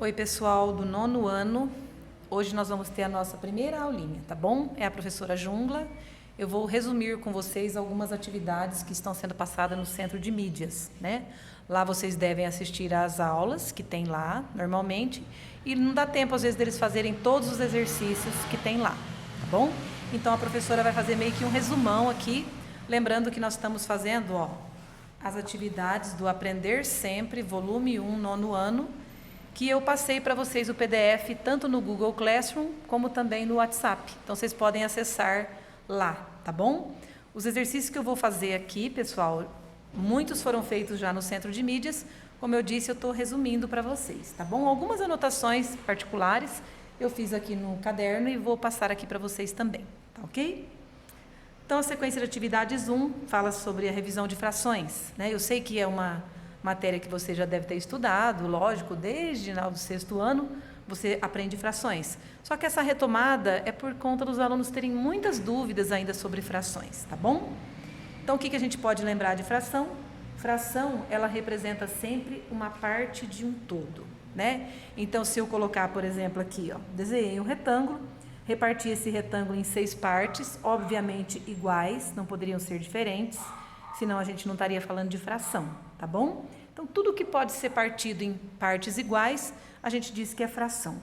Oi, pessoal do 9º ano. Hoje nós vamos ter a nossa primeira aulinha, tá bom? É a professora Jungla. Eu vou resumir com vocês algumas atividades que estão sendo passadas no Centro de Mídias, né? Lá vocês devem assistir às aulas que tem lá, normalmente, e não dá tempo, às vezes, deles fazerem todos os exercícios que tem lá, tá bom? Então, a professora vai fazer meio que um resumão aqui, lembrando que nós estamos fazendo, as atividades do Aprender Sempre, volume 1, 9º ano, que eu passei para vocês o PDF tanto no Google Classroom como também no WhatsApp. Então, vocês podem acessar lá, tá bom? Os exercícios que eu vou fazer aqui, pessoal, muitos foram feitos já no Centro de Mídias. Como eu disse, eu estou resumindo para vocês, tá bom? Algumas anotações particulares eu fiz aqui no caderno e vou passar aqui para vocês também, tá ok? Então, a sequência de atividades 1 fala sobre a revisão de frações, né? Eu sei que é uma matéria que você já deve ter estudado, lógico, desde o 6º ano, você aprende frações. Só que essa retomada é por conta dos alunos terem muitas dúvidas ainda sobre frações, tá bom? Então, o que a gente pode lembrar de fração? Fração, ela representa sempre uma parte de um todo, né? Então, se eu colocar, por exemplo, aqui, desenhei um retângulo, reparti esse retângulo em 6 partes, obviamente iguais, não poderiam ser diferentes, senão a gente não estaria falando de fração, tá bom? Então, tudo que pode ser partido em partes iguais, a gente diz que é fração.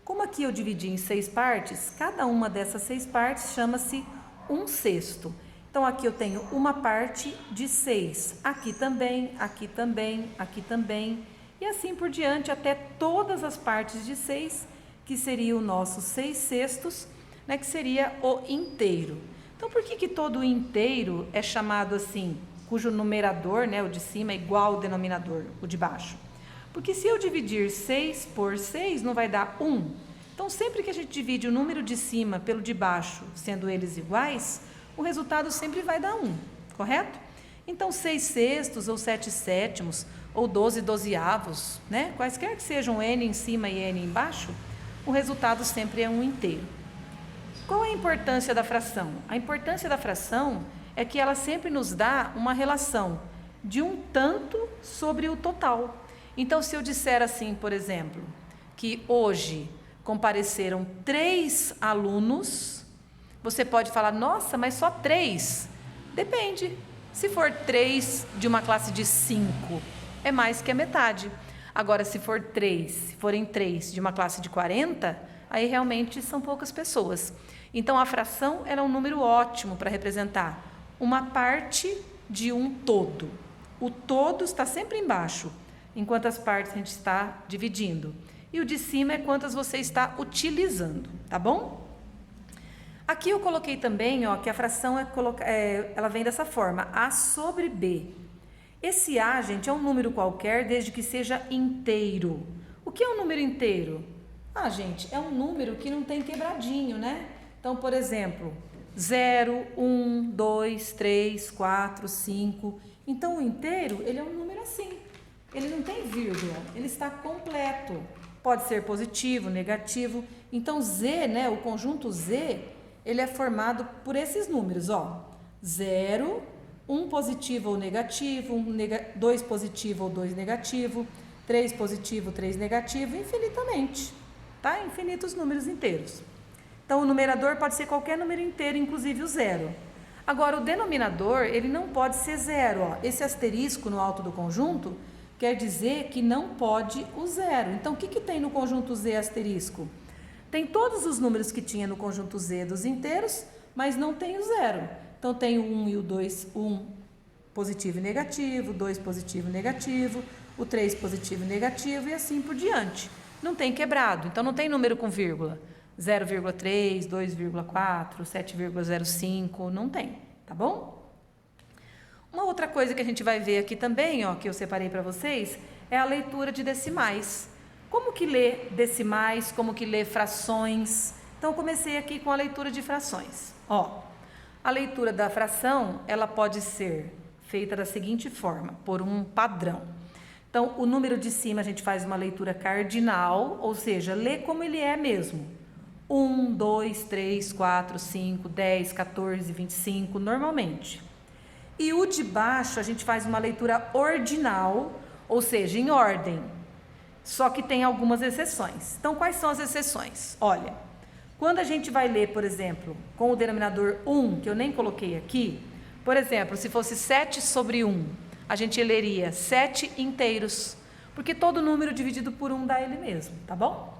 Como aqui eu dividi em 6 partes, cada uma dessas 6 partes chama-se 1/6. Então, aqui eu tenho uma parte de 6, aqui também, aqui também, aqui também, e assim por diante, até todas as partes de 6, que seria o nosso 6/6, né, que seria o inteiro. Então, por que todo inteiro é chamado assim, cujo numerador, né, o de cima, é igual ao denominador, o de baixo? Porque se eu dividir 6 por 6, não vai dar 1. Então, sempre que a gente divide o número de cima pelo de baixo, sendo eles iguais, o resultado sempre vai dar 1, correto? Então, 6/6 ou 7/7 ou 12/12, né, quaisquer que sejam n em cima e n embaixo, o resultado sempre é 1 inteiro. Qual é a importância da fração? A importância da fração é que ela sempre nos dá uma relação de um tanto sobre o total. Então, se eu disser assim, por exemplo, que hoje compareceram 3 alunos, você pode falar, nossa, mas só 3? Depende. Se for 3 de uma classe de 5, é mais que a metade. Agora, se forem 3 de uma classe de 40, aí realmente são poucas pessoas. Então, a fração é um número ótimo para representar uma parte de um todo. O todo está sempre embaixo, enquanto as partes a gente está dividindo. E o de cima é quantas você está utilizando, tá bom? Aqui eu coloquei também, que a fração ela vem dessa forma, A sobre B. Esse A, gente, é um número qualquer, desde que seja inteiro. O que é um número inteiro? Gente, é um número que não tem quebradinho, né? Então, por exemplo, 0, 1, 2, 3, 4, 5. Então, o inteiro, ele é um número assim. Ele não tem vírgula, ele está completo. Pode ser positivo, negativo. Então, Z, né, o conjunto Z, ele é formado por esses números, 0, 1 positivo ou negativo, 2 positivo ou 2 negativo, 3 positivo, 3 negativo, infinitamente, tá? Infinitos números inteiros. Então, o numerador pode ser qualquer número inteiro, inclusive o 0. Agora, o denominador, ele não pode ser 0, Esse asterisco no alto do conjunto quer dizer que não pode o 0. Então, o que tem no conjunto Z asterisco? Tem todos os números que tinha no conjunto Z dos inteiros, mas não tem o 0. Então, tem o 1 e o 2, 1 positivo e negativo, 2 positivo e negativo, o 3 positivo e negativo e assim por diante. Não tem quebrado, então não tem número com vírgula. 0,3, 2,4, 7,05, não tem, tá bom? Uma outra coisa que a gente vai ver aqui também, que eu separei para vocês, é a leitura de decimais. Como que lê decimais, como que lê frações? Então, eu comecei aqui com a leitura de frações. A leitura da fração, ela pode ser feita da seguinte forma, por um padrão. Então, o número de cima a gente faz uma leitura cardinal, ou seja, lê como ele é mesmo. 1, 2, 3, 4, 5, 10, 14, 25, normalmente. E o de baixo a gente faz uma leitura ordinal, ou seja, em ordem. só que tem algumas exceções. Então, quais são as exceções? Olha, quando a gente vai ler, por exemplo, com o denominador 1, que eu nem coloquei aqui, por exemplo, se fosse 7 sobre 1, a gente leria 7 inteiros, porque todo número dividido por 1 dá ele mesmo, tá bom?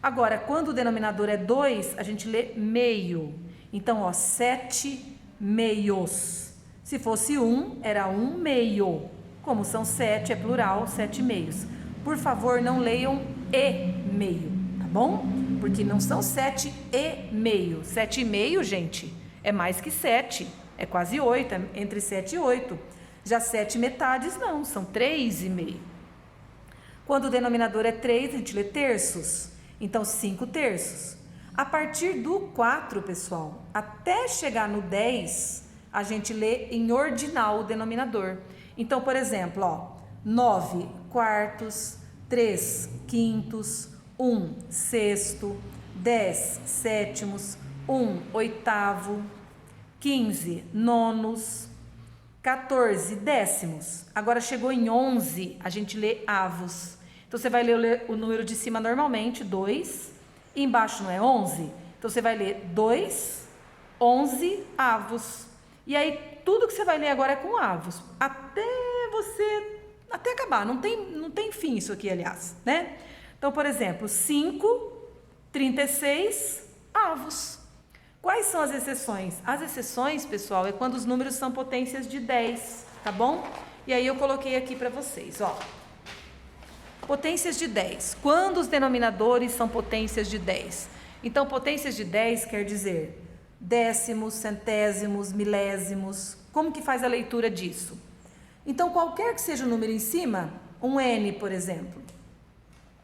Agora, quando o denominador é 2, a gente lê meio. Então, ó, 7 meios. Se fosse 1, era 1 meio. Como são 7, é plural, 7 meios. Por favor, não leiam e meio, tá bom? Porque não são 7 e meio. 7 e meio, gente, é mais que 7. É quase 8, é entre 7 e 8. Já 7 metades, não, são 3 e meio. Quando o denominador é 3, a gente lê terços. Então, 5 terços. A partir do 4, pessoal, até chegar no 10, a gente lê em ordinal o denominador. Então, por exemplo, ó, 9 quartos, 3 quintos, 1 sexto, 10 sétimos, 1 oitavo, 15 nonos, 14 décimos. Agora chegou em 11, a gente lê avos. Então, você vai ler o número de cima normalmente, 2, e embaixo não é 11? Então, você vai ler 2, 11 avos. E aí, tudo que você vai ler agora é com avos, até acabar, não tem fim isso aqui, aliás, né? Então, por exemplo, 5, 36 avos. Quais são as exceções? As exceções, pessoal, é quando os números são potências de 10, tá bom? E aí eu coloquei aqui para vocês, ó. Potências de 10. Quando os denominadores são potências de 10? Então, potências de 10 quer dizer décimos, centésimos, milésimos. Como que faz a leitura disso? Então, qualquer que seja o número em cima, um N, por exemplo.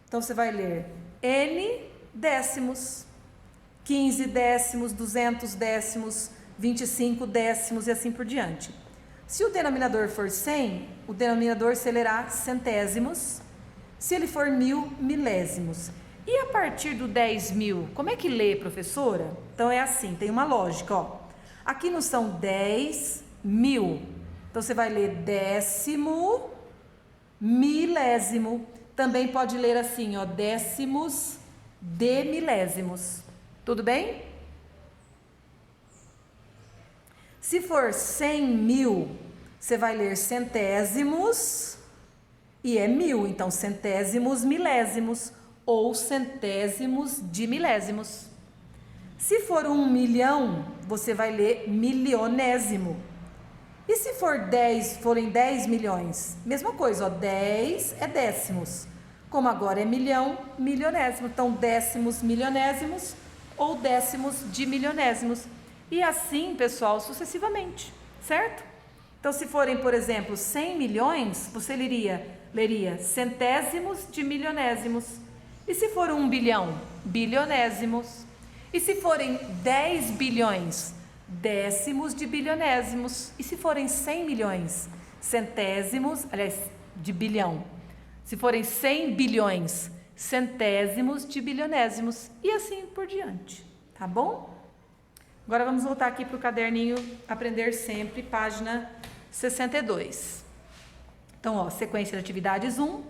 Então, você vai ler N décimos, 15 décimos, 200 décimos, 25 décimos e assim por diante. Se o denominador for 100, o denominador se lerá centésimos. Se ele for 1000, milésimos. E a partir do 10.000, como é que lê, professora? Então, é assim, tem uma lógica, ó. Aqui não são 10.000. Então, você vai ler décimo, milésimo. Também pode ler assim, ó, décimos de milésimos. Tudo bem? Se for 100.000, você vai ler centésimos e é 1000. Então, centésimos milésimos ou centésimos de milésimos. Se for 1 milhão, você vai ler milionésimo. E se forem 10 milhões? Mesma coisa, ó, 10 é décimos. Como agora é milhão, milionésimo. Então, décimos milionésimos ou décimos de milionésimos. E assim, pessoal, sucessivamente, certo? Então, se forem, por exemplo, 100 milhões, você leria centésimos de milionésimos. E se for 1 bilhão? Bilionésimos. E se forem 10 bilhões? Décimos de bilionésimos. E se forem 100 milhões? Centésimos, aliás, de bilhão. Se forem 100 bilhões, centésimos de bilionésimos. E assim por diante, tá bom? Agora vamos voltar aqui para o caderninho Aprender Sempre, página 62. Então, ó, sequência de atividades 1,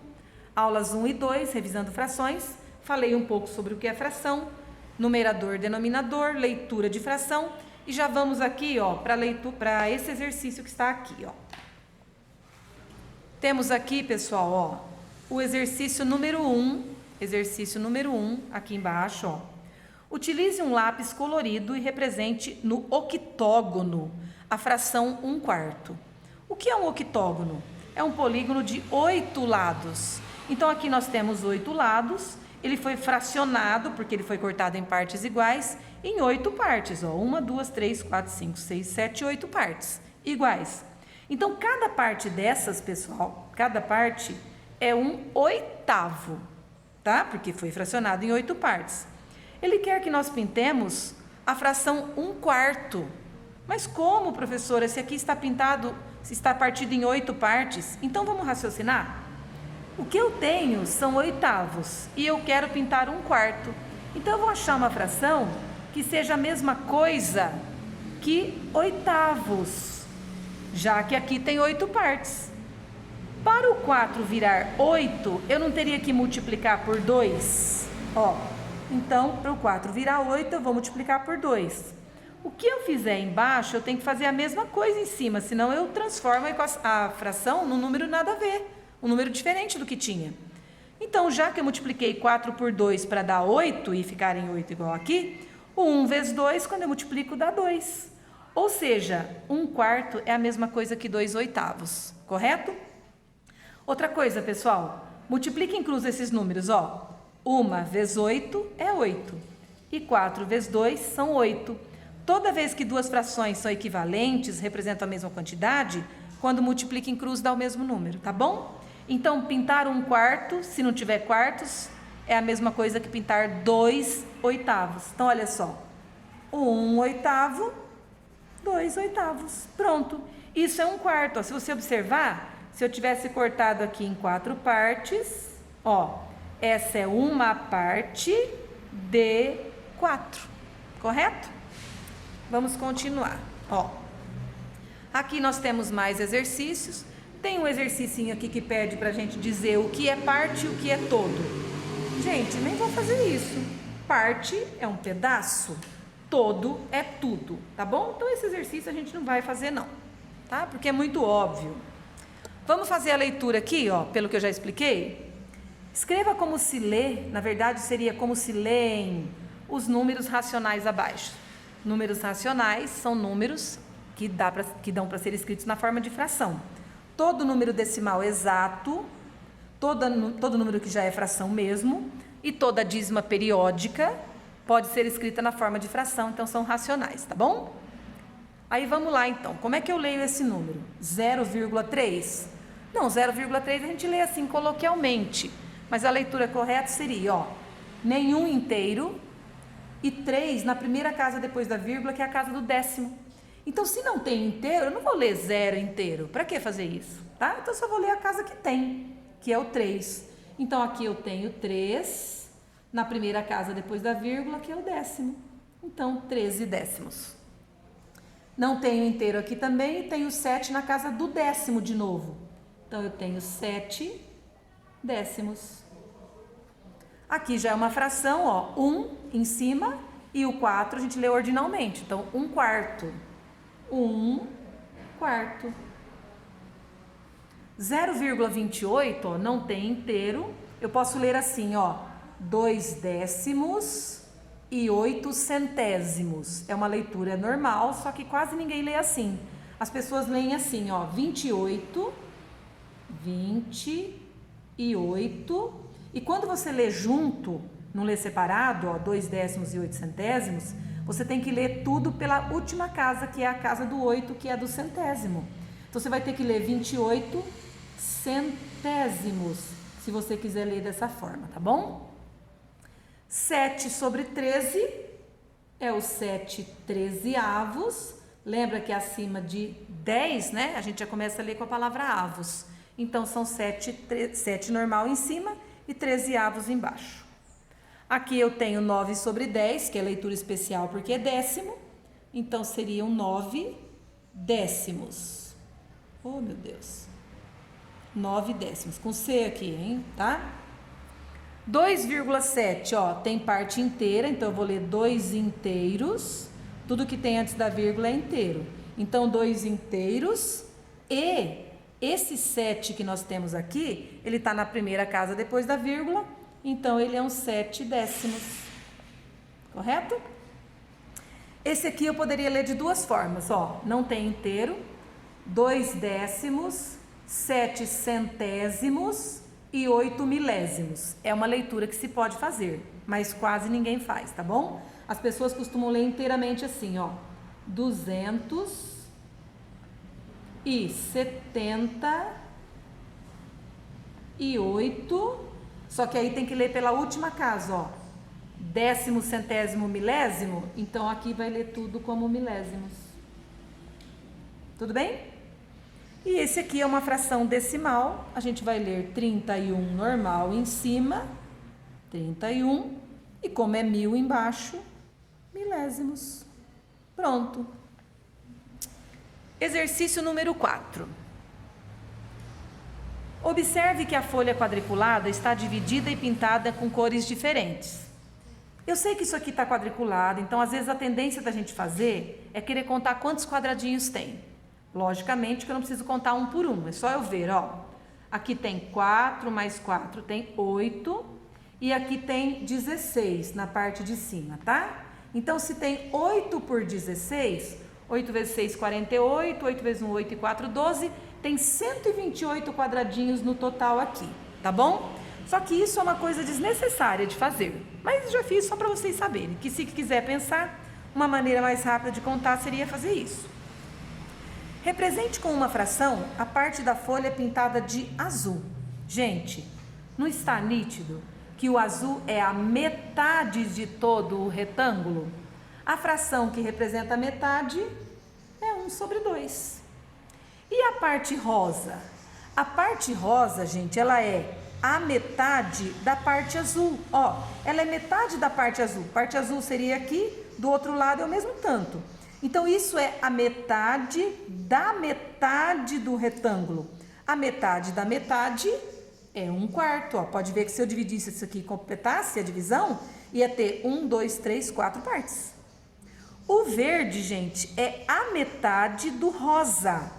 aulas 1 e 2, revisando frações. Falei um pouco sobre o que é fração, numerador, denominador, leitura de fração. E já vamos aqui, ó, para esse exercício que está aqui, ó. Temos aqui, pessoal, ó, o exercício número 1, aqui embaixo, ó. Utilize um lápis colorido e represente no octógono a fração 1/4. O que é um octógono? É um polígono de 8 lados. Então, aqui nós temos 8 lados. Ele foi fracionado, porque ele foi cortado em partes iguais, em 8 partes. Ó, 1, 2, 3, 4, 5, 6, 7, 8 partes iguais. Então, cada parte dessas, pessoal, cada parte é 1/8, tá? Porque foi fracionado em 8 partes. Ele quer que nós pintemos a fração 1/4. Mas como, professora, se aqui está pintado, se está partido em 8 partes? Então, vamos raciocinar? O que eu tenho são oitavos e eu quero pintar 1/4. Então, eu vou achar uma fração que seja a mesma coisa que oitavos, já que aqui tem 8 partes. Para o 4 virar 8, eu não teria que multiplicar por 2? Ó, então, para o 4 virar 8, eu vou multiplicar por 2. O que eu fizer embaixo, eu tenho que fazer a mesma coisa em cima, senão eu transformo a fração num número nada a ver, um número diferente do que tinha. Então, já que eu multipliquei 4 por 2 para dar 8 e ficar em 8 igual aqui, o 1 vezes 2, quando eu multiplico, dá 2. Ou seja, 1/4 é a mesma coisa que 2/8, correto? Outra coisa, pessoal, multiplique em cruz esses números, ó. 1 vezes 8 é 8, e 4 vezes 2 são 8. Toda vez que duas frações são equivalentes, representam a mesma quantidade, quando multiplica em cruz dá o mesmo número, tá bom? Então, pintar 1/4, se não tiver quartos, é a mesma coisa que pintar 2/8. Então, olha só, 1/8, 2/8, pronto. Isso é 1/4, ó. Se você observar, se eu tivesse cortado aqui em 4 partes, ó, essa é uma parte de 4, correto? Vamos continuar, ó. Aqui nós temos mais exercícios. Tem um exercício aqui que pede pra gente dizer o que é parte e o que é todo. Gente, nem vou fazer isso. Parte é um pedaço, todo é tudo, tá bom? Então esse exercício a gente não vai fazer não, tá? Porque é muito óbvio. Vamos fazer a leitura aqui, ó, pelo que eu já expliquei? Escreva como se lê, na verdade seria como se leem os números racionais abaixo. Números racionais são números que dão para ser escritos na forma de fração. Todo número decimal exato, todo número que já é fração mesmo, e toda dízima periódica pode ser escrita na forma de fração, então são racionais, tá bom? Aí vamos lá então, como é que eu leio esse número? 0,3? Não, 0,3 a gente lê assim coloquialmente, mas a leitura correta seria, ó, nenhum inteiro e 3 na primeira casa depois da vírgula, que é a casa do décimo. Então, se não tem inteiro, eu não vou ler 0 inteiro. Para que fazer isso? Tá? Então, eu só vou ler a casa que tem, que é o 3. Então, aqui eu tenho 3 na primeira casa depois da vírgula, que é o décimo. Então, 13 décimos. Não tenho inteiro aqui também, e tenho 7 na casa do décimo de novo. Então, eu tenho 7 décimos. Aqui já é uma fração, ó, 1 em cima e o 4 a gente lê ordinalmente. Então, 1/4. 1/4. 0,28, ó, não tem inteiro. Eu posso ler assim, ó, 2 décimos e 8 centésimos. É uma leitura normal, só que quase ninguém lê assim. As pessoas leem assim, ó, 28, 28. E quando você lê junto, não lê separado, ó, 2 décimos e 8 centésimos, você tem que ler tudo pela última casa, que é a casa do 8, que é do centésimo. Então, você vai ter que ler 28 centésimos, se você quiser ler dessa forma, tá bom? 7 sobre 13 é o 7 trezeavos. Lembra que acima de 10, né, a gente já começa a ler com a palavra avos. Então, são 7 normal em cima e 13avos embaixo. Aqui eu tenho 9 sobre 10, que é leitura especial porque é décimo. Então, seriam 9 décimos. Oh, meu Deus. 9 décimos. Com C aqui, hein? Tá? 2,7, ó, tem parte inteira. Então, eu vou ler 2 inteiros. Tudo que tem antes da vírgula é inteiro. Então, 2 inteiros e esse 7 que nós temos aqui, ele está na primeira casa depois da vírgula, então ele é um 7 décimos, correto? Esse aqui eu poderia ler de duas formas, ó, não tem inteiro, 2 décimos, 7 centésimos e 8 milésimos. É uma leitura que se pode fazer, mas quase ninguém faz, tá bom? As pessoas costumam ler inteiramente assim, ó, 278, só que aí tem que ler pela última casa, ó, décimo, centésimo, milésimo, então aqui vai ler tudo como milésimos. Tudo bem? E esse aqui é uma fração decimal, a gente vai ler 31 normal em cima, 31, e como é 1000 embaixo, milésimos. Pronto. Exercício número 4. Observe que a folha quadriculada está dividida e pintada com cores diferentes. Eu sei que isso aqui está quadriculado, então às vezes a tendência da gente fazer é querer contar quantos quadradinhos tem. Logicamente que eu não preciso contar um por um, é só eu ver, ó. Aqui tem 4 mais 4 tem 8 e aqui tem 16 na parte de cima, tá? Então se tem 8 por 16, 8 vezes 6, 48, 8 vezes 1, 8 e 4, 12, tem 128 quadradinhos no total aqui, tá bom? Só que isso é uma coisa desnecessária de fazer, mas já fiz só para vocês saberem, que se quiser pensar, uma maneira mais rápida de contar seria fazer isso. Represente com uma fração a parte da folha pintada de azul. Gente, não está nítido que o azul é a metade de todo o retângulo? A fração que representa a metade é 1 sobre 2. E a parte rosa? A parte rosa, gente, ela é a metade da parte azul. Ó, ela é metade da parte azul. Parte azul seria aqui, do outro lado é o mesmo tanto. Então, isso é a metade da metade do retângulo. A metade da metade é 1/4. Ó. Pode ver que se eu dividisse isso aqui e completasse a divisão, ia ter 1, 2, 3, 4 partes. O verde, gente, é a metade do rosa.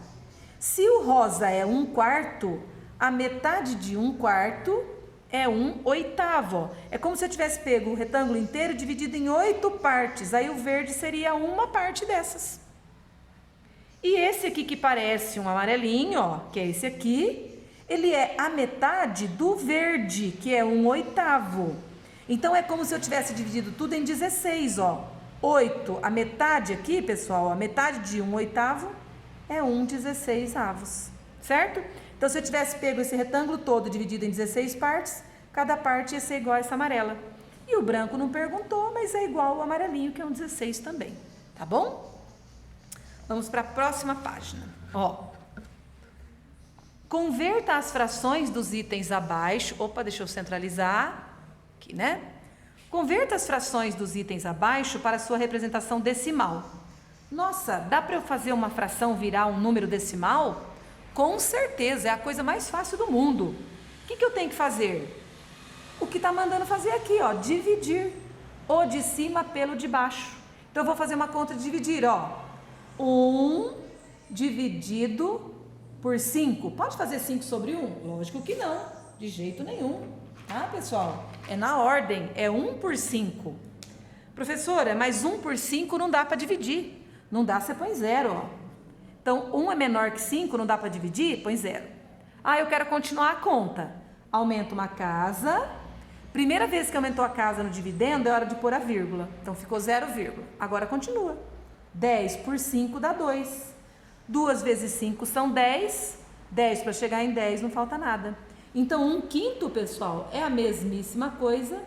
Se o rosa é 1/4, a metade de 1/4 é 1/8. É como se eu tivesse pego o retângulo inteiro dividido em 8 partes. Aí o verde seria uma parte dessas. E esse aqui que parece um amarelinho, ó, que é esse aqui, ele é a metade do verde, que é 1/8. Então é como se eu tivesse dividido tudo em 16, ó. 8, a metade aqui, pessoal, ó, a metade de 1/8 é 1/16, certo? Então, se eu tivesse pego esse retângulo todo dividido em 16 partes, cada parte ia ser igual a essa amarela. E o branco não perguntou, mas é igual ao amarelinho, que é um 16 também, tá bom? Vamos para a próxima página. Ó, converta as frações dos itens abaixo. Opa, deixa eu centralizar aqui, né? Converta as frações dos itens abaixo para a sua representação decimal. Nossa, dá para eu fazer uma fração virar um número decimal? Com certeza, é a coisa mais fácil do mundo. O que eu tenho que fazer? O que está mandando fazer aqui, ó, dividir o de cima pelo de baixo. Então, eu vou fazer uma conta de dividir, ó. 1 dividido por 5. Pode fazer 5 sobre 1? Lógico que não, de jeito nenhum. Tá, pessoal? É na ordem, é 1 por 5. Professora, mas 1 por 5 não dá para dividir. Não dá, você põe 0, ó. Então, 1 é menor que 5, não dá para dividir? Põe 0. Ah, eu quero continuar a conta. Aumento uma casa. Primeira vez que aumentou a casa no dividendo, é hora de pôr a vírgula. Então, ficou 0, vírgula. Agora, continua. 10 por 5 dá 2. 2 vezes 5 são 10. 10 para chegar em 10 não falta nada. Então, 1/5, pessoal, é a mesmíssima coisa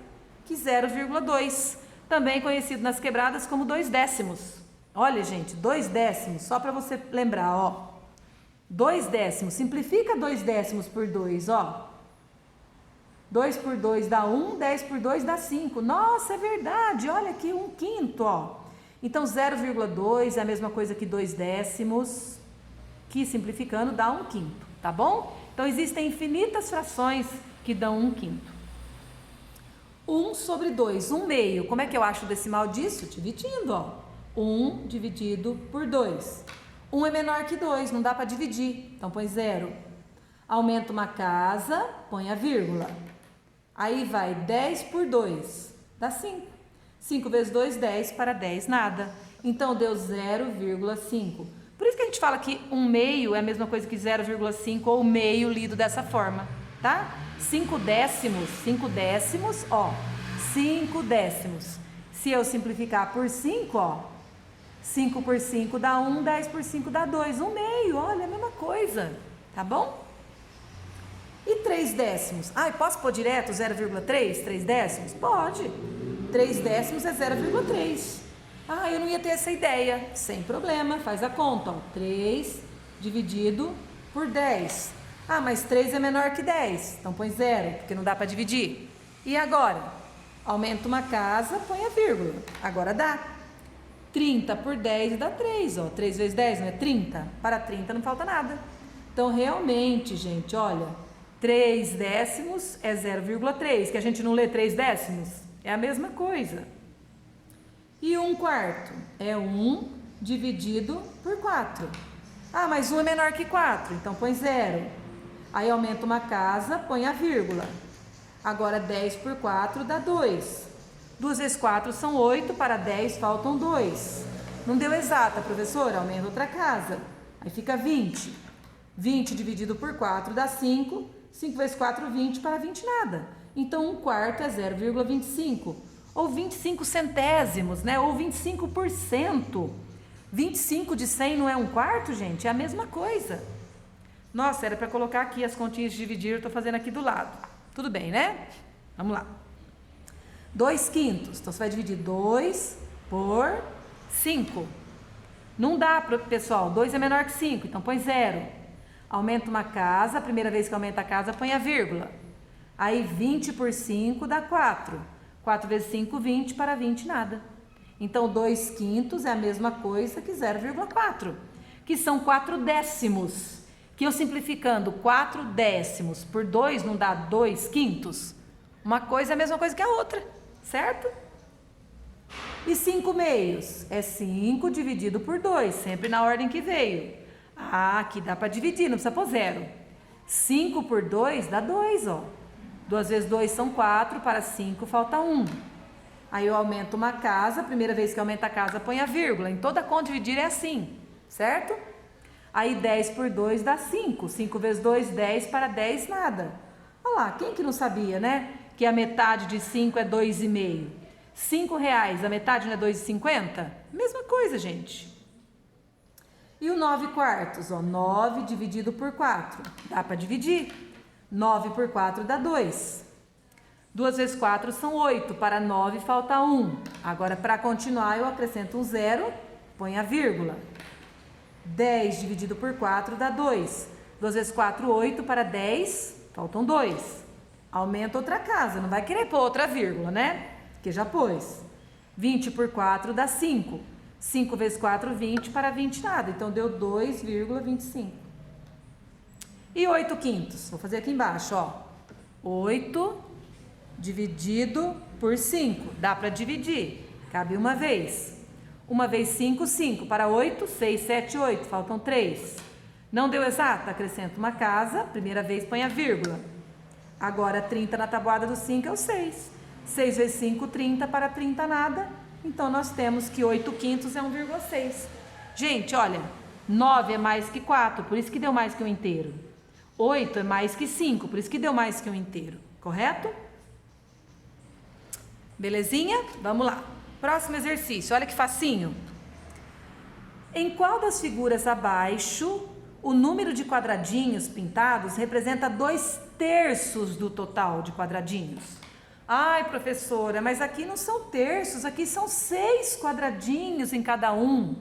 que 0,2. Também conhecido nas quebradas como 2 décimos. Olha, gente, 2 décimos, só para você lembrar, ó. 2 décimos, simplifica 2 décimos por 2, ó. 2 por 2 dá 1, 10 por 2 dá 5. Nossa, é verdade, olha aqui, 1/5, ó. Então, 0,2 é a mesma coisa que 2 décimos, que simplificando dá 1/5, tá bom? Então, existem infinitas frações que dão 1/5. 1 sobre 2, 1/2. Como é que eu acho o decimal disso? Dividindo, ó. 1 dividido por 2. 1 é menor que 2, não dá para dividir. Então, põe 0. Aumenta uma casa, põe a vírgula. Aí vai 10 por 2, dá 5. 5 vezes 2, 10, para 10, nada. Então, deu 0,5. Por isso que a gente fala que 1/2 é a mesma coisa que 0,5 ou meio lido dessa forma, tá? 5 décimos, ó. 5 décimos. Se eu simplificar por 5, ó. 5 por 5 dá 1, 10 por 5 dá 2. 1/2, olha, a mesma coisa, tá bom? E 3 décimos? Ah, posso pôr direto 0,3? 3 décimos? Pode. 3 décimos é 0,3. Ah, eu não ia ter essa ideia. Sem problema, faz a conta, ó. 3 dividido por 10. Ah, mas 3 é menor que 10. Então põe 0, porque não dá para dividir. E agora? Aumenta uma casa, põe a vírgula. Agora dá. 30 por 10 dá 3, ó. 3 vezes 10 não é 30? Para 30 não falta nada. Então, realmente, gente, olha, 3 décimos é 0,3, que a gente não lê 3 décimos? É a mesma coisa. E 1/4 é 1 dividido por 4. Ah, mas 1 é menor que 4, então põe 0. Aí aumenta uma casa, põe a vírgula. Agora 10 por 4 dá 2. 2 vezes 4 são 8, para 10 faltam 2. Não deu exata, professora? Aumenta outra casa. Aí fica 20. 20 dividido por 4 dá 5. 5 vezes 4, 20, para 20 nada. Então 1/4 é 0,25. Ou 25 centésimos, né? Ou 25%. 25 de 100 não é 1/4, gente? É a mesma coisa. Nossa, era para colocar aqui as continhas de dividir, eu estou fazendo aqui do lado. Tudo bem, né? Vamos lá. 2/5. Então, você vai dividir 2 por 5. Não dá, pessoal. 2 é menor que 5, então põe 0. Aumenta uma casa, a primeira vez que aumenta a casa, põe a vírgula. Aí 20 por 5 dá 4. 4 vezes 5, 20, para 20 nada. Então 2/5 é a mesma coisa que 0,4, que são 4 décimos. Que eu simplificando 4 décimos por 2 não dá 2/5? Uma coisa é a mesma coisa que a outra, certo? E 5/2 é 5 dividido por 2, sempre na ordem que veio. Ah, aqui dá para dividir, não precisa pôr 0. 5 por 2 dá 2, ó. 2 vezes 2 são 4, para 5 falta 1. Aí eu aumento uma casa, a primeira vez que aumenta a casa põe a vírgula. Em toda conta dividir é assim, certo? Aí 10 por 2 dá 5. 5 vezes 2, 10, para 10 nada. Olha lá, quem que não sabia, né? Que a metade de 5 é 2,5. R$5, a metade não é 2,50? Mesma coisa, gente. E o 9/4, ó, 9 dividido por 4. Dá para dividir. 9 por 4 dá 2. 2 vezes 4 são 8, para 9 falta 1. Agora, para continuar, eu acrescento um 0, põe a vírgula. 10 dividido por 4 dá 2. 2 vezes 4, 8, para 10, faltam 2. Aumenta outra casa, não vai querer pôr outra vírgula, né? Porque já pôs. 20 por 4 dá 5. 5 vezes 4, 20, para 20 nada. Então, deu 2,25. E 8/5. Vou fazer aqui embaixo, ó. 8 dividido por 5. Dá para dividir. Cabe uma vez. 1 vez 5, 5. Para 8, 6, 7, 8. Faltam 3. Não deu exato? Acrescenta uma casa. Primeira vez põe a vírgula. Agora, 30 na tabuada do 5 é o 6. 6 vezes 5, 30. Para 30 nada. Então, nós temos que 8/5 é 1,6. Gente, olha. 9 é mais que 4. Por isso que deu mais que um inteiro. 8 é mais que 5. Por isso que deu mais que um inteiro. Correto? Belezinha? Vamos lá. Próximo exercício, olha que facinho. Em qual das figuras abaixo, o número de quadradinhos pintados representa 2/3 do total de quadradinhos? Ai, professora, mas aqui não são terços, aqui são 6 quadradinhos em cada um.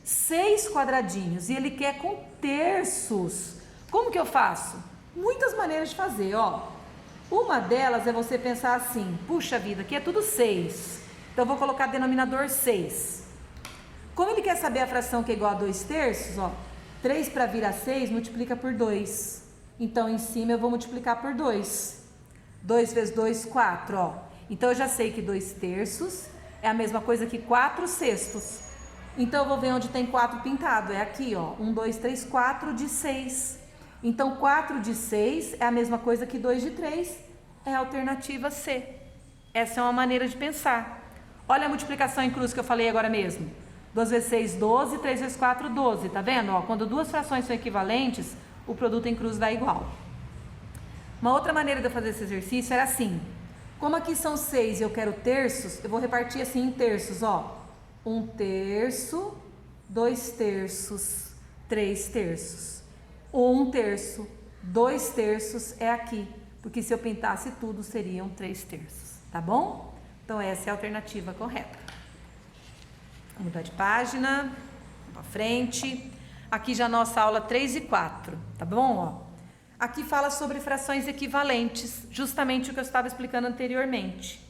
6 quadradinhos, e ele quer com terços. Como que eu faço? Muitas maneiras de fazer, ó. Uma delas é você pensar assim, puxa vida, aqui é tudo 6. Então, eu vou colocar denominador 6. Como ele quer saber a fração que é igual a 2/3, ó, 3 para virar 6 multiplica por 2. Então, em cima eu vou multiplicar por 2. 2 vezes 2, 4, ó. Então, eu já sei que 2/3 é a mesma coisa que 4/6. Então, eu vou ver onde tem 4 pintado. É aqui, ó. 1, 2, 3, 4 de 6. Então, 4 de 6 é a mesma coisa que 2 de 3. É a alternativa C. Essa é uma maneira de pensar. Olha a multiplicação em cruz que eu falei agora mesmo. 2 vezes 6, 12. 3 vezes 4, 12. Tá vendo? Ó, quando duas frações são equivalentes, o produto em cruz dá igual. Uma outra maneira de eu fazer esse exercício era assim. Como aqui são 6 e eu quero terços, eu vou repartir assim em terços, ó. 1/3, 2/3, 3/3. 1/3, 2/3 é aqui, porque se eu pintasse tudo seriam 3/3, tá bom? Então essa é a alternativa correta. Vamos mudar de página, para frente. Aqui já a nossa aula 3 e 4, tá bom? Ó. Aqui fala sobre frações equivalentes, justamente o que eu estava explicando anteriormente.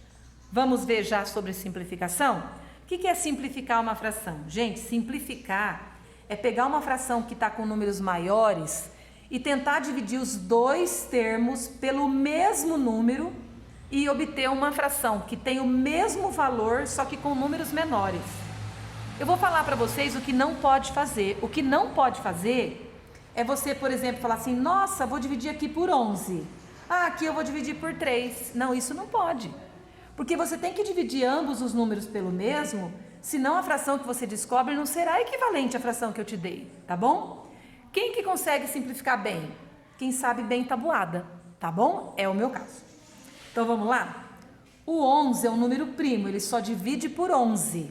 Vamos ver já sobre simplificação? O que é simplificar uma fração? Gente, simplificar é pegar uma fração que está com números maiores e tentar dividir os dois termos pelo mesmo número e obter uma fração que tem o mesmo valor, só que com números menores. Eu vou falar para vocês o que não pode fazer. O que não pode fazer é você, por exemplo, falar assim, nossa, vou dividir aqui por 11. Ah, aqui eu vou dividir por 3. Não, isso não pode. Porque você tem que dividir ambos os números pelo mesmo, senão a fração que você descobre não será equivalente à fração que eu te dei, tá bom? Quem que consegue simplificar bem? Quem sabe bem tabuada, tá bom? É o meu caso. Então vamos lá? O 11 é um número primo, ele só divide por 11.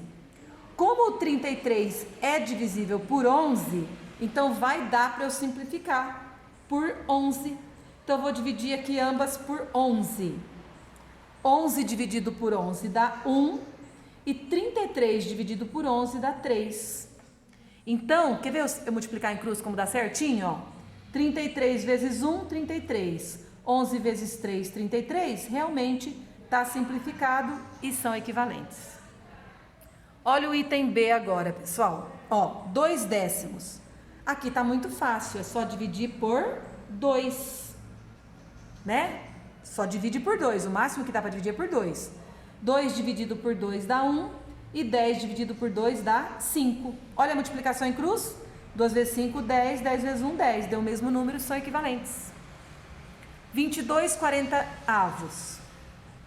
Como o 33 é divisível por 11, então vai dar para eu simplificar por 11. Então eu vou dividir aqui ambas por 11. 11 dividido por 11 dá 1 e 33 dividido por 11 dá 3. Então, quer ver eu multiplicar em cruz como dá certinho? Ó? 33 vezes 1, 33. 11 vezes 3, 33. Realmente está simplificado e são equivalentes. Olha o item B agora, pessoal. Ó, 2 décimos. Aqui está muito fácil, é só dividir por 2. Né? Só divide por 2, o máximo que dá para dividir é por 2. 2 dividido por 2 dá 1. E 10 dividido por 2 dá 5. Olha a multiplicação em cruz. 2 vezes 5, 10. 10 vezes 1, 10. Deu o mesmo número, são equivalentes. 22 40avos.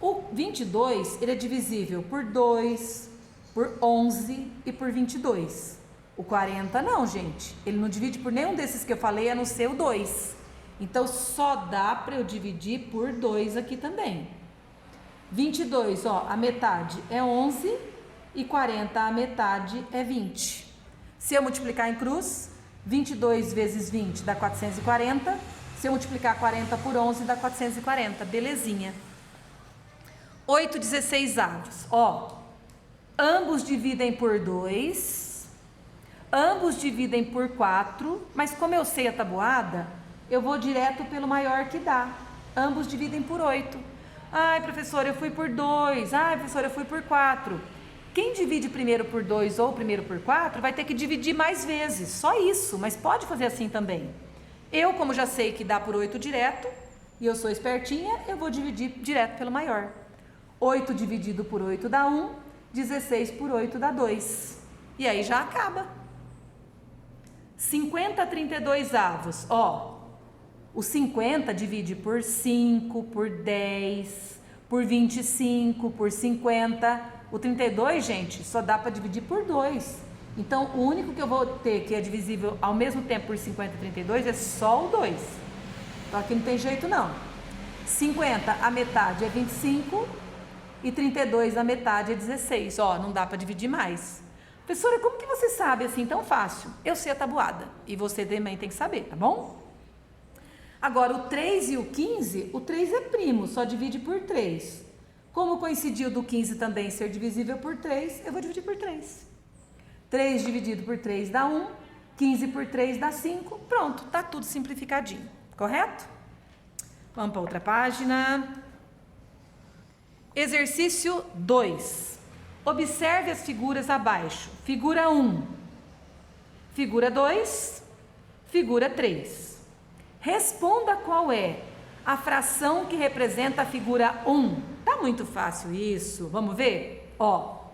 O 22, ele é divisível por 2, por 11 e por 22. O 40 não, gente. Ele não divide por nenhum desses que eu falei, a não ser o 2. Então, só dá para eu dividir por 2 aqui também. 22, ó, a metade é 11. E 40, a metade é 20. Se eu multiplicar em cruz, 22 vezes 20 dá 440. Se eu multiplicar 40 por 11, dá 440. Belezinha. 8 16avos. Ó, ambos dividem por 2. Ambos dividem por 4. Mas como eu sei a tabuada, eu vou direto pelo maior que dá. Ambos dividem por 8. Ai, professora, eu fui por 2. Ai, professora, eu fui por 4. Quem divide primeiro por 2 ou primeiro por 4 vai ter que dividir mais vezes, só isso, mas pode fazer assim também. Eu, como já sei que dá por 8 direto, e eu sou espertinha, eu vou dividir direto pelo maior. 8 dividido por 8 dá 1, 16 por 8 dá 2. E aí já acaba. 50 32avos, ó, o 50 divide por 5, por 10, por 25, por 50... O 32, gente, só dá para dividir por 2. Então, o único que eu vou ter que é divisível ao mesmo tempo por 50 e 32 é só o 2. Então, aqui não tem jeito não. 50, a metade é 25 e 32, a metade é 16. Ó, não dá para dividir mais. Professora, como que você sabe assim tão fácil? Eu sei a tabuada e você também tem que saber, tá bom? Agora, o 3 e o 15, o 3 é primo, só divide por 3. Como coincidiu do 15 também ser divisível por 3, eu vou dividir por 3. 3 dividido por 3 dá 1, 15 por 3 dá 5, pronto, tá tudo simplificadinho, correto? Vamos para outra página. Exercício 2. Observe as figuras abaixo. Figura 1, figura 2, figura 3. Responda qual é a fração que representa a figura 1. Tá muito fácil isso. Vamos ver? Ó,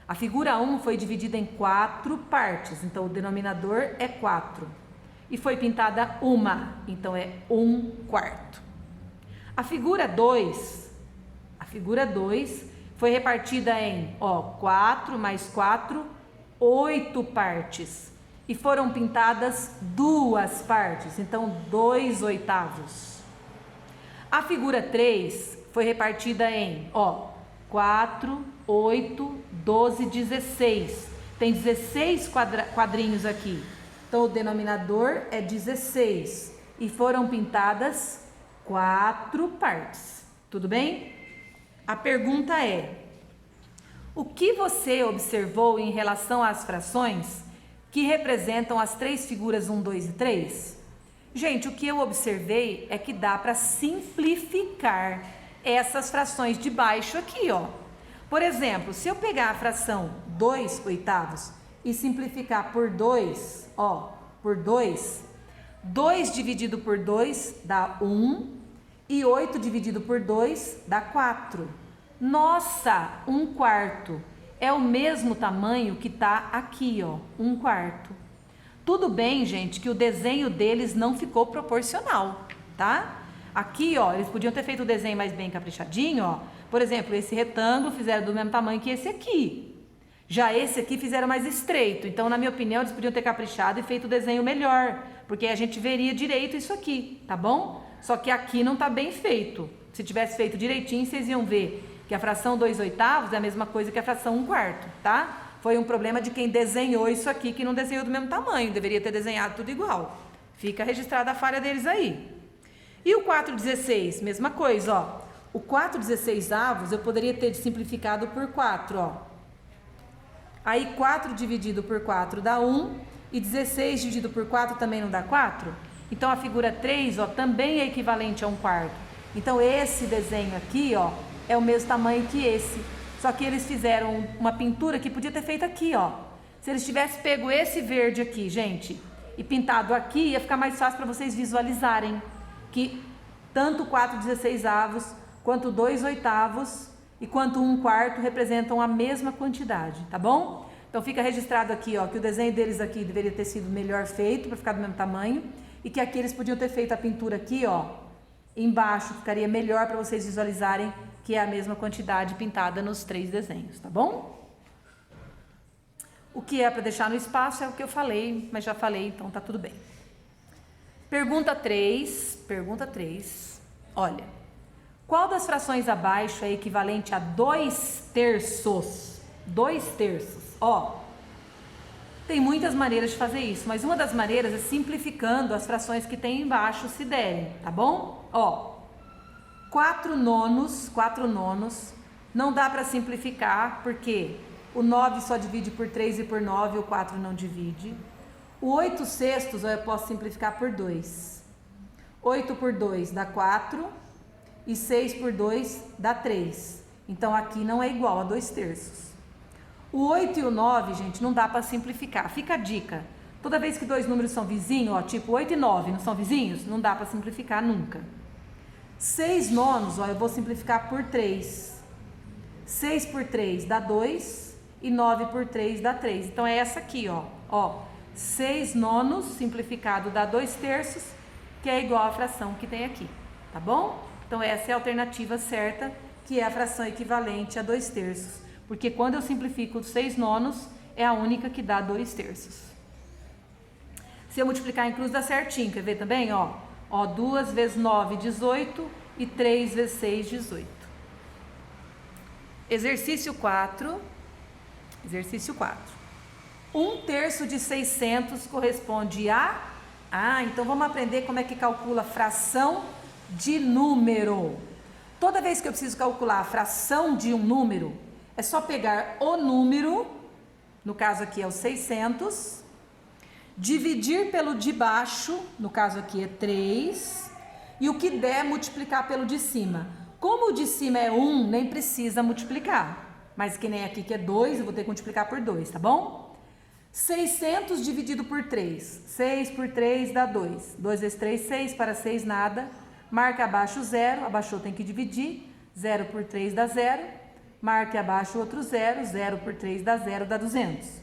a figura 1 foi dividida em 4 partes, então o denominador é 4. E foi pintada uma, então é 1/4. A figura 2 foi repartida em, ó, 4 mais 4, 8 partes. E foram pintadas 2 partes, então 2/8. A figura 3 foi repartida em, ó, 4, 8, 12, 16. Tem 16 quadrinhos aqui. Então, o denominador é 16. E foram pintadas 4 partes. Tudo bem? A pergunta é: o que você observou em relação às frações que representam as 3 figuras 1, 2 e 3? Gente, o que eu observei é que dá para simplificar essas frações de baixo aqui, ó. Por exemplo, se eu pegar a fração 2/8 e simplificar por 2, ó, por 2, 2 dividido por 2 dá 1. E 8 dividido por 2 dá 4. Nossa, 1/4. É o mesmo tamanho que está aqui, ó, 1/4. Tudo bem, gente, que o desenho deles não ficou proporcional, tá? Aqui, ó, eles podiam ter feito o desenho mais bem caprichadinho, ó. Por exemplo, esse retângulo fizeram do mesmo tamanho que esse aqui. Já esse aqui fizeram mais estreito. Então, na minha opinião, eles podiam ter caprichado e feito o desenho melhor, porque a gente veria direito isso aqui, tá bom? Só que aqui não tá bem feito. Se tivesse feito direitinho, vocês iam ver que a fração 2/8 é a mesma coisa que a fração 1/4, tá? Foi um problema de quem desenhou isso aqui, que não desenhou do mesmo tamanho. Deveria ter desenhado tudo igual. Fica registrada a falha deles aí. E o 4/16, mesma coisa, ó. O 4/16 eu poderia ter simplificado por 4, ó. Aí 4 dividido por 4 dá 1. E 16 dividido por 4 também não dá 4? Então, a figura 3, ó, também é equivalente a 1/4. Então, esse desenho aqui, ó, é o mesmo tamanho que esse. Só que eles fizeram uma pintura que podia ter feito aqui, ó. Se eles tivessem pego esse verde aqui, gente, e pintado aqui, ia ficar mais fácil para vocês visualizarem que tanto 4/16 quanto 2/8 e quanto 1/4 representam a mesma quantidade, tá bom? Então, fica registrado aqui, ó, que o desenho deles aqui deveria ter sido melhor feito para ficar do mesmo tamanho. E que aqui eles podiam ter feito a pintura aqui, ó, embaixo, ficaria melhor para vocês visualizarem que é a mesma quantidade pintada nos 3 desenhos, tá bom? O que é para deixar no espaço é o que eu falei, mas já falei, então tá tudo bem. Pergunta 3. Olha, qual das frações abaixo é equivalente a 2/3? 2/3, ó. Tem muitas maneiras de fazer isso, mas uma das maneiras é simplificando as frações que tem embaixo, se derem, tá bom? Ó, 4/9 não dá para simplificar, porque o 9 só divide por 3 e por 9, o 4 não divide. O 8/6 eu posso simplificar por 2. 8 por 2 dá 4 e 6 por 2 dá 3. Então, aqui não é igual a 2/3. O 8 e o 9, gente, não dá para simplificar. Fica a dica. Toda vez que 2 números são vizinhos, ó, tipo 8 e 9 não são vizinhos, não dá para simplificar nunca. 6/9, ó, eu vou simplificar por 3. 6 por 3 dá 2 e 9 por 3 dá 3. Então, é essa aqui, ó. 6/9 simplificado dá 2/3, que é igual à fração que tem aqui, tá bom? Então, essa é a alternativa certa, que é a fração equivalente a 2/3. Porque quando eu simplifico 6/9, é a única que dá 2/3. Se eu multiplicar em cruz, dá certinho. Quer ver também? Ó, 2 vezes 9, 18. E 3 vezes 6, 18. Exercício 4. 1/3 de 600 corresponde a... então vamos aprender como é que calcula fração de número. Toda vez que eu preciso calcular a fração de um número, é só pegar o número, no caso aqui é o 600, dividir pelo de baixo, no caso aqui é 3, e o que der multiplicar pelo de cima. Como o de cima é 1, nem precisa multiplicar, mas que nem aqui que é 2, eu vou ter que multiplicar por 2, tá bom? 600 dividido por 3, 6 por 3 dá 2, 2 vezes 3, 6, para 6 nada, marca abaixo 0, abaixou tem que dividir, 0 por 3 dá 0, marque abaixo outro 0, 0 por 3 dá 0, dá 200.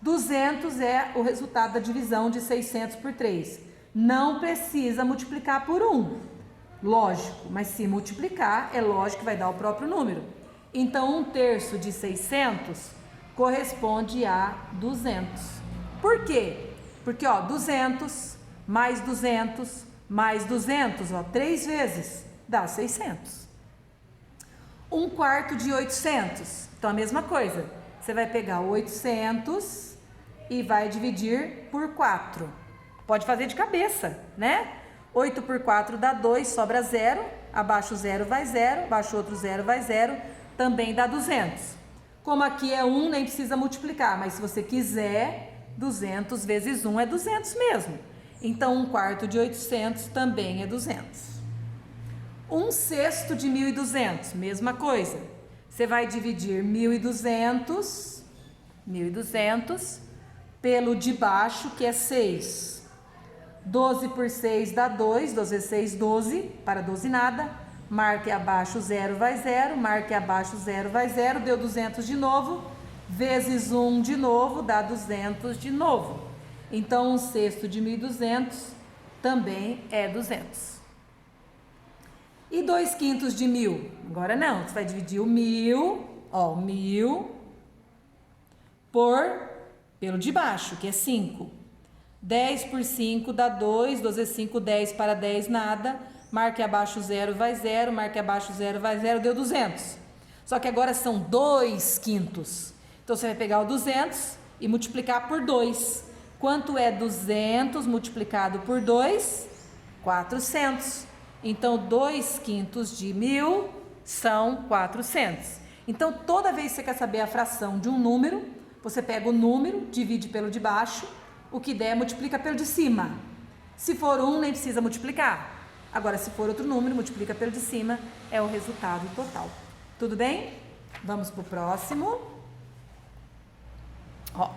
200 é o resultado da divisão de 600 por 3. Não precisa multiplicar por 1, lógico, mas se multiplicar, é lógico que vai dar o próprio número. Então, 1/3 de 600 corresponde a 200. Por quê? Porque, 200 mais 200 mais 200, 3 vezes, dá 600. 1/4 de 800. Então, a mesma coisa. Você vai pegar o 800 e vai dividir por 4. Pode fazer de cabeça, né? 8 por 4 dá 2, sobra 0. Abaixo 0 vai 0, abaixo outro 0 vai 0, também dá 200. Como aqui é 1, nem precisa multiplicar, mas se você quiser, 200 vezes 1 é 200 mesmo. Então, 1/4 de 800 também é 200. 1/6 de 1.200, mesma coisa. Você vai dividir 1.200 pelo de baixo, que é 6. 12 por 6 dá 2, 12 vezes 6, 12, para 12 nada. Marque abaixo 0, vai 0, marque abaixo 0, vai 0, deu 200 de novo, vezes 1 de novo, dá 200 de novo. Então, 1/6 de 1.200 também é 200. E 2/5 de 1.000? Agora não, você vai dividir o 1.000, ó, 1.000 pelo de baixo, que é 5. 10 por 5 dá 2, 12 vezes 5, 10, para 10 nada. Marque abaixo 0, vai 0, marque abaixo 0, vai 0, deu 200. Só que agora são 2/5. Então, você vai pegar o 200 e multiplicar por 2. Quanto é 200 multiplicado por 2? 400. Então, 2/5 de 1.000 são 400. Então, toda vez que você quer saber a fração de um número, você pega o número, divide pelo de baixo, o que der, multiplica pelo de cima. Se for 1, nem precisa multiplicar. Agora, se for outro número, multiplica pelo de cima, é o resultado total. Tudo bem? Vamos para o próximo. Ó.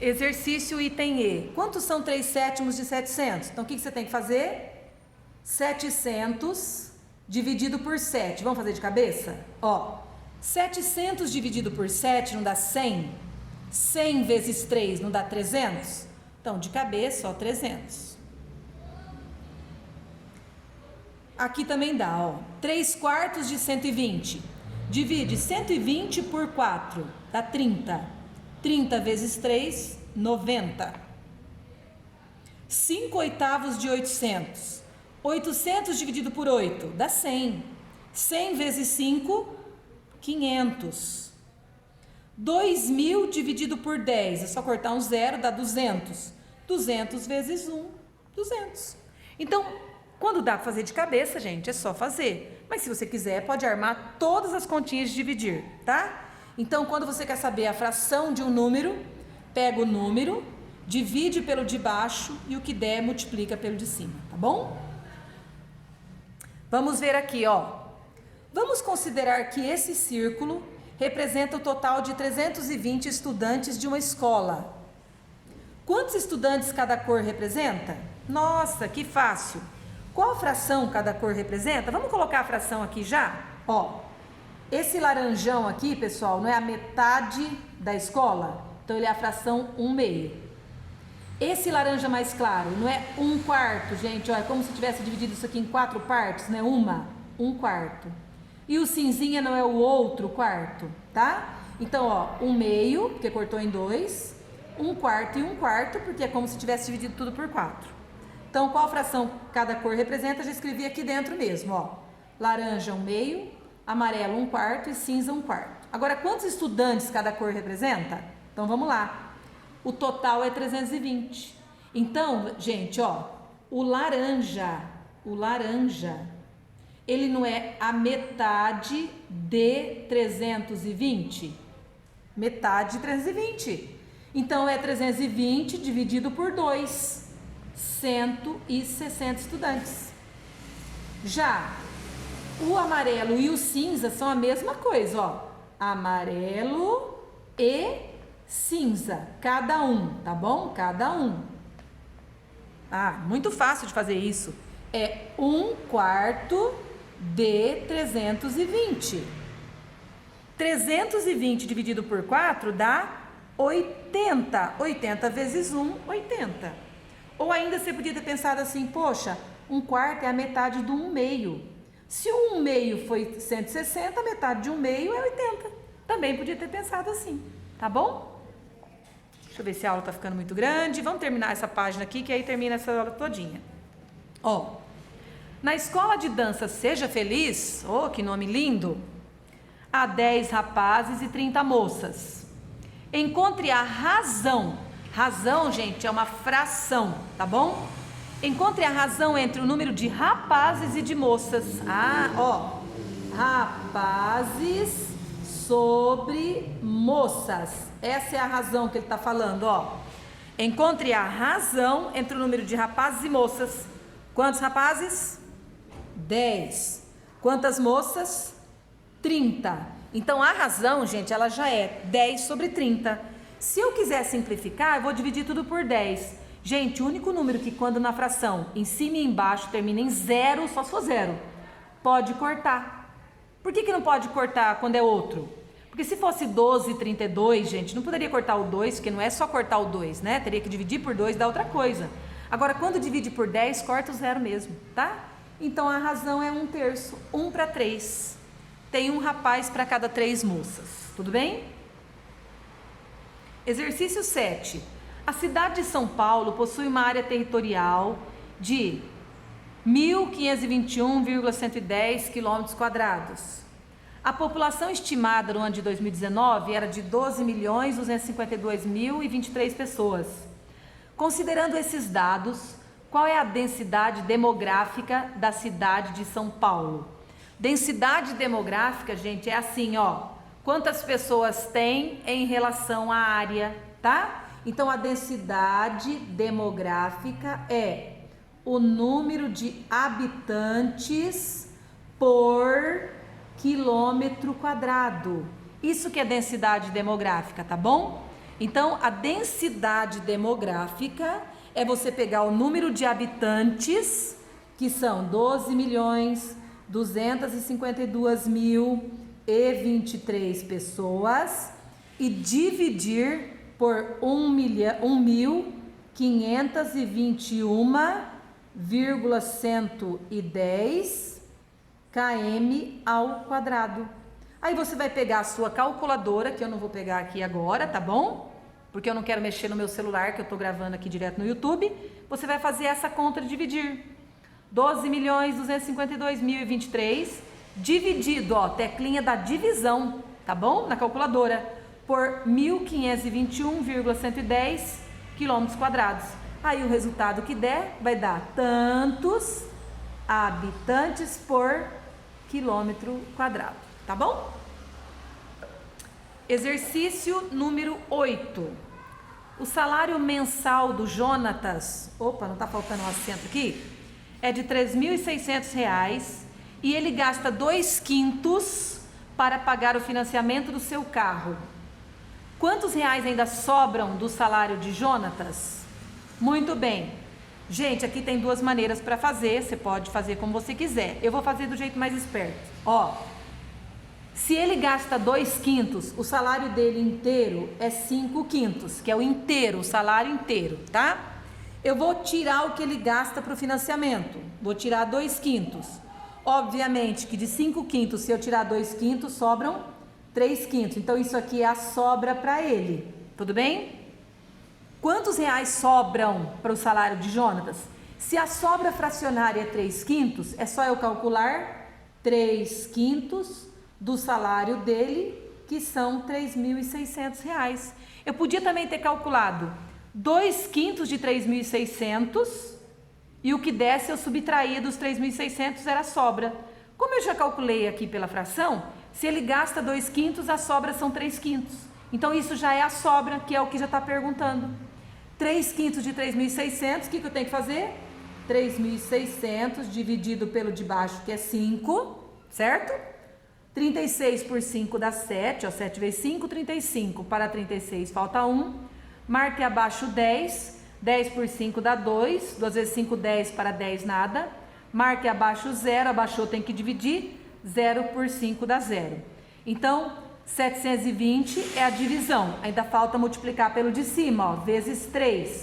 Exercício item E. Quantos são 3/7 de 700? Então, o que você tem que fazer? 700 dividido por 7. Vamos fazer de cabeça? Ó, 700 dividido por 7 não dá 100? 100 vezes 3 não dá 300? Então, de cabeça, ó, 300. Aqui também dá, ó, 3/4 de 120. Divide 120 por 4, dá 30. 30 vezes 3, 90. 5/8 de 800. 800 dividido por 8, dá 100. 100 vezes 5, 500. 2.000 dividido por 10, é só cortar um zero, dá 200. 200 vezes 1, 200. Então, quando dá para fazer de cabeça, gente, é só fazer. Mas se você quiser, pode armar todas as continhas de dividir, tá? Então, quando você quer saber a fração de um número, pega o número, divide pelo de baixo e o que der, multiplica pelo de cima, tá bom? Vamos ver aqui, ó. Vamos considerar que esse círculo representa o total de 320 estudantes de uma escola. Quantos estudantes cada cor representa? Nossa, que fácil! Qual fração cada cor representa? Vamos colocar a fração aqui já? Ó, esse laranjão aqui, pessoal, não é a metade da escola? Então, ele é a fração 1/2. Esse laranja mais claro não é 1/4, gente, ó, é como se tivesse dividido isso aqui em 4 partes, né? 1/4. E o cinzinha não é o outro quarto, tá? Então, ó, 1/2, porque cortou em 2, 1/4 e 1/4, porque é como se tivesse dividido tudo por 4. Então, qual fração cada cor representa? Já escrevi aqui dentro mesmo, ó. Laranja 1/2, amarelo 1/4 e cinza 1/4. Agora, quantos estudantes cada cor representa? Então, vamos lá. O total é 320. Então, gente, ó, o laranja, ele não é a metade de 320? Metade de 320. Então, é 320 dividido por 2. 160 estudantes. Já o amarelo e o cinza são a mesma coisa, ó. Amarelo e cinza, cada um, tá bom? Cada um. Ah, muito fácil de fazer isso. É 1/4 de 320. 320 dividido por 4 dá 80. 80 vezes 1, 80. Ou ainda você podia ter pensado assim, poxa, 1/4 é a metade do 1/2. Se o 1/2 foi 160, a metade de 1/2 é 80. Também podia ter pensado assim, tá bom? Deixa eu ver se a aula está ficando muito grande. Vamos terminar essa página aqui, que aí termina essa aula todinha. Ó, na escola de dança Seja Feliz, oh, que nome lindo, há 10 rapazes e 30 moças. Encontre a razão. Razão, gente, é uma fração, tá bom? Encontre a razão entre o número de rapazes e de moças. Ah, ó, rapazes sobre moças. Essa é a razão que ele está falando, ó. Encontre a razão entre o número de rapazes e moças. Quantos rapazes? 10. Quantas moças? 30. Então, a razão, gente, ela já é 10 sobre 30. Se eu quiser simplificar, eu vou dividir tudo por 10. Gente, o único número que quando na fração em cima e embaixo termina em zero, só se for zero, pode cortar. Por que não pode cortar quando é outro? Porque se fosse 12,32, gente, não poderia cortar o 2, porque não é só cortar o 2, né? Teria que dividir por 2, dá outra coisa. Agora, quando divide por 10, corta o zero mesmo, tá? Então, a razão é 1/3, 1 para 3. Tem um rapaz para cada 3 moças, tudo bem? Exercício 7. A cidade de São Paulo possui uma área territorial de 1.521,110 km². A população estimada no ano de 2019 era de 12.252.023 pessoas. Considerando esses dados, qual é a densidade demográfica da cidade de São Paulo? Densidade demográfica, gente, é assim, ó. Quantas pessoas tem em relação à área, tá? Então, a densidade demográfica é o número de habitantes por quilômetro quadrado. Isso que é densidade demográfica, tá bom? Então, a densidade demográfica é você pegar o número de habitantes, que são 12.252.023 pessoas, e dividir por 1.521,110 km². Aí você vai pegar a sua calculadora, que eu não vou pegar aqui agora, tá bom? Porque eu não quero mexer no meu celular, que eu tô gravando aqui direto no YouTube. Você vai fazer essa conta de dividir. 12.252.023 dividido, ó, teclinha da divisão, tá bom? Na calculadora, por 1.521,110 km². Aí o resultado que der vai dar tantos habitantes por quilômetro quadrado, tá bom? Exercício número 8. O salário mensal do Jonatas, opa, não tá faltando um acento aqui, é de R$ 3.600 e ele gasta 2/5 para pagar o financiamento do seu carro. Quantos reais ainda sobram do salário de Jonatas? Muito bem. Gente, aqui tem 2 maneiras para fazer, você pode fazer como você quiser. Eu vou fazer do jeito mais esperto. Ó, se ele gasta 2/5, o salário dele inteiro é 5/5, que é o inteiro, o salário inteiro, tá? Eu vou tirar o que ele gasta para o financiamento, vou tirar 2/5. Obviamente que de 5/5, se eu tirar 2/5, sobram 3/5. Então, isso aqui é a sobra para ele, tudo bem? Quantos reais sobram para o salário de Jonatas? Se a sobra fracionária é 3/5, é só eu calcular 3/5 do salário dele, que são R$ 3.600. Eu podia também ter calculado 2/5 de 3.600 e o que desse eu subtraía dos 3.600 era a sobra. Como eu já calculei aqui pela fração, se ele gasta 2/5, a sobra são 3/5. Então, isso já é a sobra, que é o que já está perguntando. 3/5 de 3.600, o que eu tenho que fazer? 3.600 dividido pelo de baixo, que é 5, certo? 36 por 5 dá 7, ó, 7 vezes 5, 35. Para 36 falta 1. Marque abaixo 10. 10 por 5 dá 2. 2 vezes 5, 10. Para 10, nada. Marque abaixo 0. Abaixou, tem que dividir. 0 por 5 dá 0. Então, 720 é a divisão. Ainda falta multiplicar pelo de cima, ó, vezes 3.